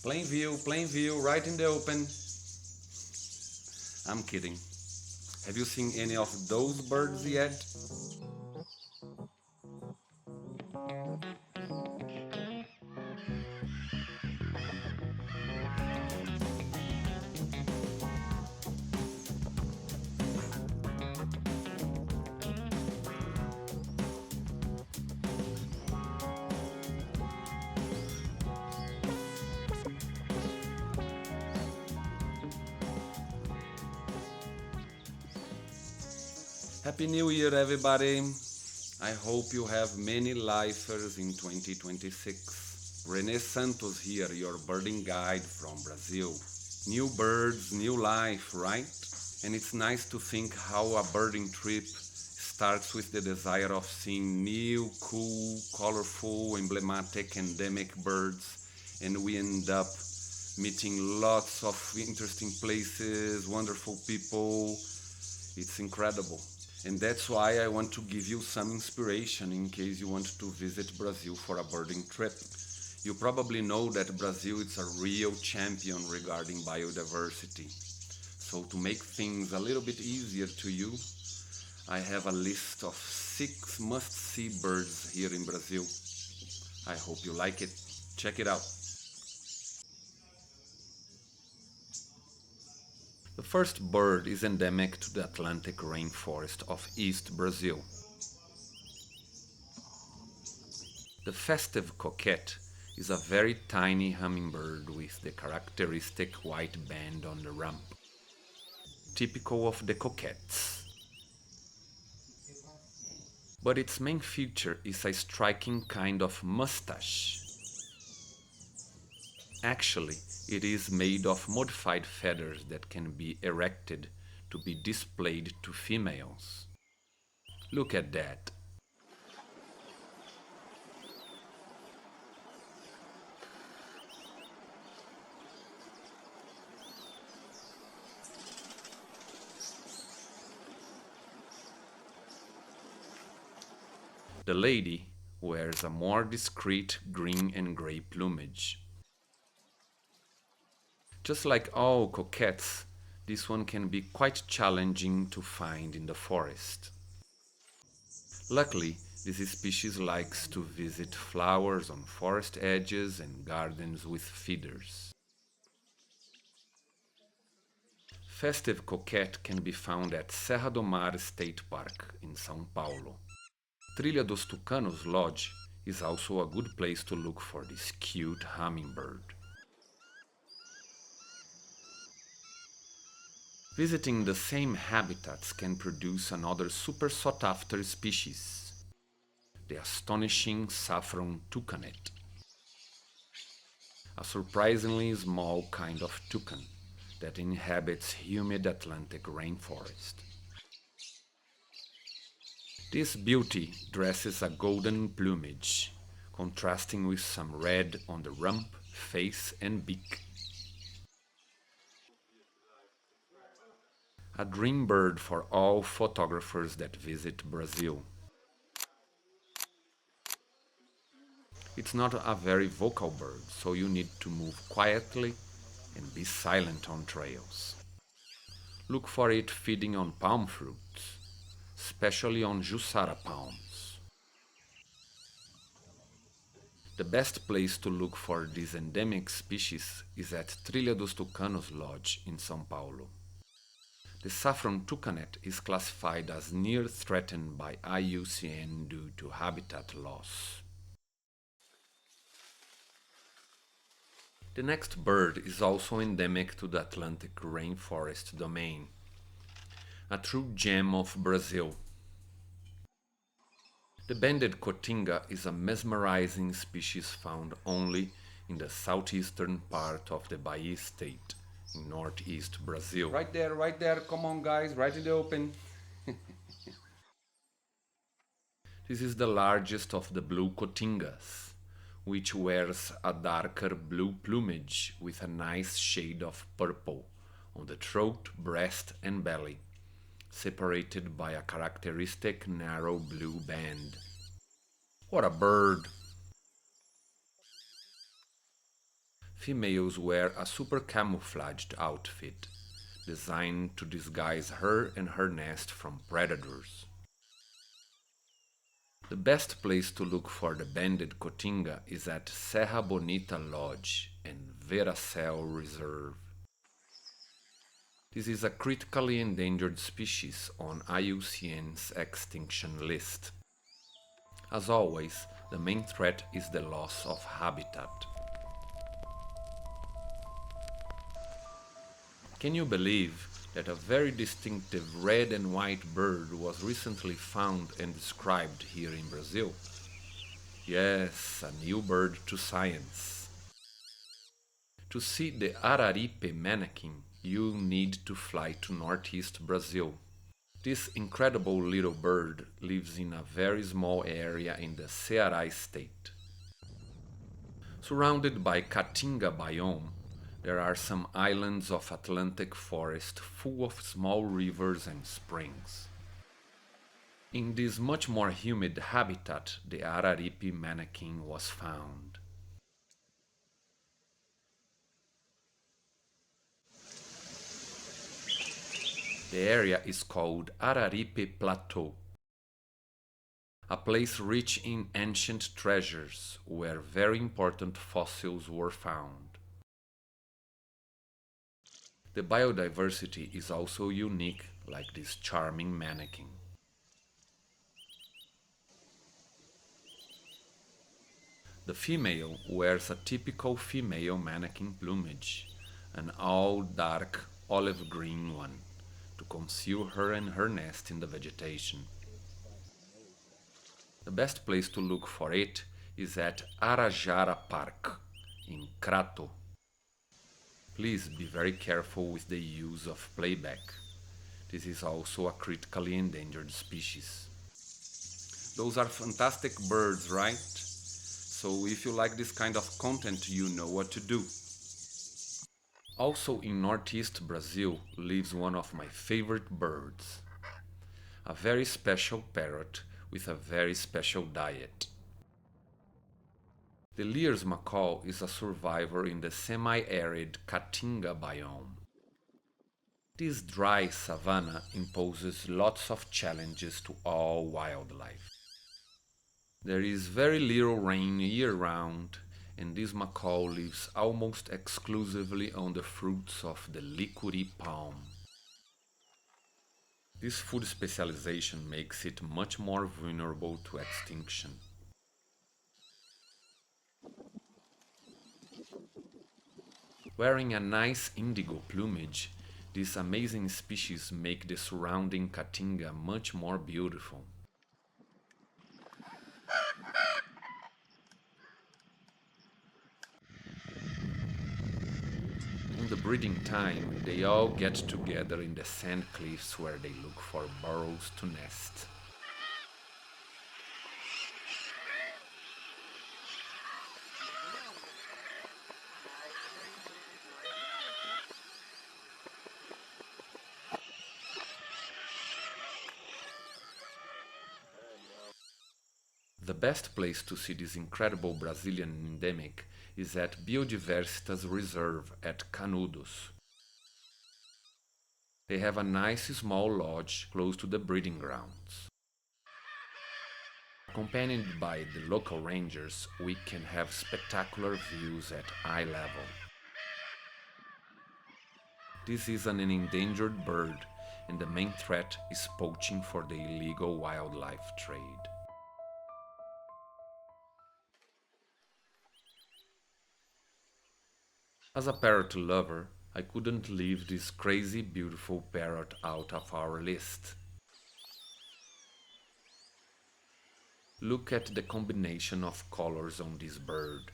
plain view, right in the open. I'm kidding. Have you seen any of those birds yet? Happy New Year, everybody! I hope you have many lifers in 2026. René Santos here, your birding guide from Brazil. New birds, new life, right? And it's nice to think how a birding trip starts with the desire of seeing new, cool, colorful, emblematic, endemic birds, and we end up meeting lots of interesting places, wonderful people. It's incredible. And that's why I want to give you some inspiration in case you want to visit Brazil for a birding trip. You probably know that Brazil is a real champion regarding biodiversity. So to make things a little bit easier to you, I have a list of 6 must-see birds here in Brazil. I hope you like it. Check it out. The first bird is endemic to the Atlantic rainforest of East Brazil. The festive coquette is a very tiny hummingbird with the characteristic white band on the rump, typical of the coquettes. But its main feature is a striking kind of mustache. Actually, it is made of modified feathers that can be erected to be displayed to females. Look at that. The lady wears a more discreet green and gray plumage. Just like all coquettes, this one can be quite challenging to find in the forest. Luckily, this species likes to visit flowers on forest edges and gardens with feeders. Festive coquette can be found at Serra do Mar State Park in São Paulo. Trilha dos Tucanos Lodge is also a good place to look for this cute hummingbird. Visiting the same habitats can produce another super sought-after species, the astonishing Saffron toucanet, a surprisingly small kind of toucan that inhabits humid Atlantic rainforest. This beauty dresses a golden plumage, contrasting with some red on the rump, face and beak. A dream bird for all photographers that visit Brazil. It's not a very vocal bird, so you need to move quietly and be silent on trails. Look for it feeding on palm fruits, especially on Jussara palms. The best place to look for this endemic species is at Trilha dos Tucanos Lodge in São Paulo. The saffron toucanet is classified as near threatened by IUCN due to habitat loss. The next bird is also endemic to the Atlantic rainforest domain, a true gem of Brazil. The banded cotinga is a mesmerizing species found only in the southeastern part of the Bahia state in northeast Brazil. Right there, come on guys, right in the open. This is the largest of the blue cotingas, which wears a darker blue plumage with a nice shade of purple on the throat, breast and belly, separated by a characteristic narrow blue band. What a bird! Females wear a super camouflaged outfit, designed to disguise her and her nest from predators. The best place to look for the banded cotinga is at Serra Bonita Lodge and Veracel Reserve. This is a critically endangered species on IUCN's extinction list. As always, the main threat is the loss of habitat. Can you believe that a very distinctive red and white bird was recently found and described here in Brazil? Yes, a new bird to science. To see the Araripe manakin, you need to fly to northeast Brazil. This incredible little bird lives in a very small area in the Ceará state. Surrounded by Caatinga biome, there are some islands of Atlantic forest full of small rivers and springs. In this much more humid habitat, the Araripe manakin was found. The area is called Araripe Plateau, a place rich in ancient treasures where very important fossils were found. The biodiversity is also unique, like this charming manakin. The female wears a typical female manakin plumage, an all-dark olive green one, to conceal her and her nest in the vegetation. The best place to look for it is at Arajara Park, in Crato. Please be very careful with the use of playback. This is also a critically endangered species. Those are fantastic birds, right? So if you like this kind of content, you know what to do. Also in northeast Brazil lives one of my favorite birds. A very special parrot with a very special diet. The Lear's macaw is a survivor in the semi-arid Caatinga biome. This dry savanna imposes lots of challenges to all wildlife. There is very little rain year-round, and this macaw lives almost exclusively on the fruits of the licuri palm. This food specialization makes it much more vulnerable to extinction. Wearing a nice indigo plumage, this amazing species make the surrounding Caatinga much more beautiful. On the breeding time, they all get together in the sand cliffs where they look for burrows to nest. The best place to see this incredible Brazilian endemic is at Biodiversitas Reserve at Canudos. They have a nice small lodge close to the breeding grounds. Accompanied by the local rangers, we can have spectacular views at eye level. This is an endangered bird, and the main threat is poaching for the illegal wildlife trade. As a parrot lover, I couldn't leave this crazy beautiful parrot out of our list. Look at the combination of colors on this bird.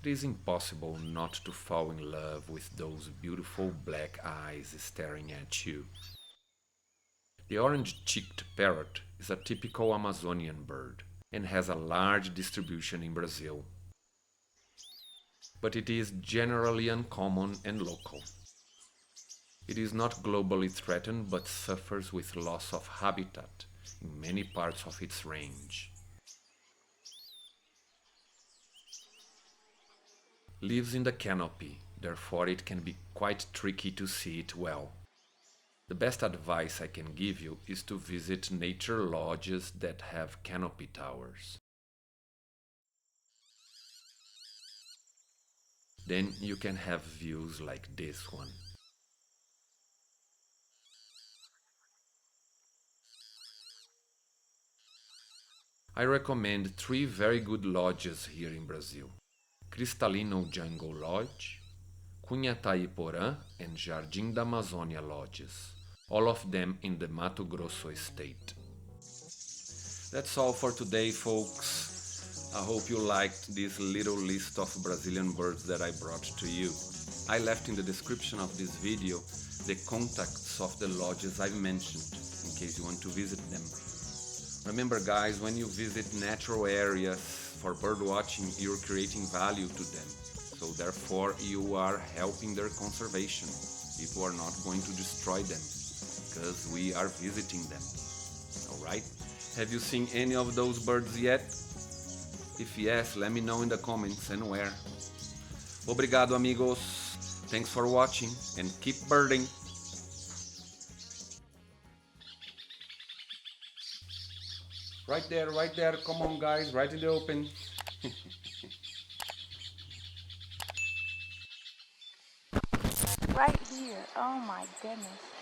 It is impossible not to fall in love with those beautiful black eyes staring at you. The orange-cheeked parrot is a typical Amazonian bird and has a large distribution in Brazil. But it is generally uncommon and local. It is not globally threatened but suffers with loss of habitat in many parts of its range. lives in the canopy, therefore it can be quite tricky to see it well. The best advice I can give you is to visit nature lodges that have canopy towers. Then you can have views like this one. I recommend 3 very good lodges here in Brazil: Cristalino Jungle Lodge, Cunhataí-Porã and Jardim da Amazônia lodges, all of them in the Mato Grosso state. That's all for today, folks. I hope you liked this little list of Brazilian birds that I brought to you. I left in the description of this video the contacts of the lodges I've mentioned, in case you want to visit them. Remember guys, when you visit natural areas for bird watching, you're creating value to them. So therefore you are helping their conservation. People are not going to destroy them because we are visiting them. Alright? Have you seen any of those birds yet? If yes, let me know in the comments and where. Obrigado amigos. Thanks for watching and keep birding. Right there, come on guys, right in the open. Right here. Oh my goodness.